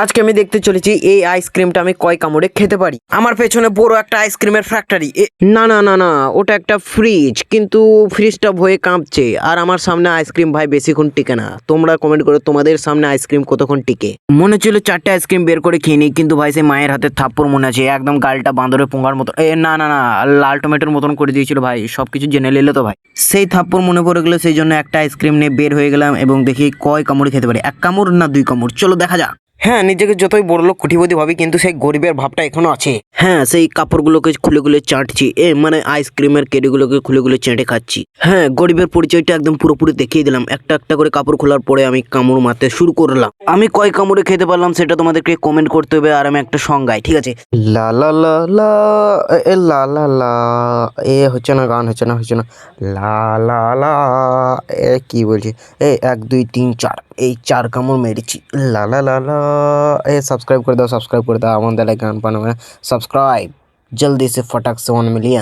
আজকে আমি দেখতে চলেছি এই আইসক্রিমটা আমি কয় কামড়ে খেতে পারি। আমার পেছনে বড় একটা আইসক্রিমের ফ্যাক্টরি। না না না না, ওটা একটা ফ্রিজ, কিন্তু ফ্রিজটা ভয়ে কাঁপছে। আর আমার সামনে আইসক্রিম ভাই বেশিক্ষণ টিকে না। তোমরা কমেন্ট করো তোমাদের সামনে আইসক্রিম কতক্ষণ টিকে। মনে ছিল 4টে আইসক্রিম বের করে খেয়ে নিই, কিন্তু ভাই সেই মায়ের হাতে থাপ্পড় মনে আছে, একদম গালটা বাঁদরে পোঙার মতো। না না না, লাল টমেটোর মতন করে দিয়েছিল ভাই, সবকিছু জেনে নিলে তো ভাই। সেই থাপ্পড় মনে পড়ে গেলো, সেই জন্য একটা আইসক্রিম নিয়ে বের হয়ে গেলাম এবং দেখি কয় কামড়ে খেতে পারি। 1 কামড় না 2 কামড়, চলো দেখা যাক। হ্যাঁ, নিজেকে যতই বড়লোক কোটিপতি ভাবি, কিন্তু সেই গরিবের ভাবটা এখনো আছে। হ্যাঁ, সেই কাপড়গুলোকে খুলে খুলে চাটছি, মানে আইসক্রিমের কেডিগুলোকে খুলে খুলে চেটে খাচ্ছি। হ্যাঁ, গরিবের পরিচয়টা একদম পুরোপুরি দেখিয়ে দিলাম। একটা একটা করে কাপড় খোলার পরে আমি কামড় মারতে শুরু করলাম। আমি কয় কামড়ে খেতে পারলাম সেটা তোমাদেরকে কমেন্ট করতে হবে, আর আমি একটা সংজ্ঞায়, ঠিক আছে? লা লা লা লা, লা লা লা, হচ্ছে না, গান হচ্ছে না, লা লা লা, কি বলছি, 1 2 3 4, এই 4 কামড় মেরেছি। লা লা লা লা, সাবস্ক্রাইব করে দাও, আমাদের গান পানো, সাবস্ক্রাইব जल्दी से फटाक से 1 मिलियन।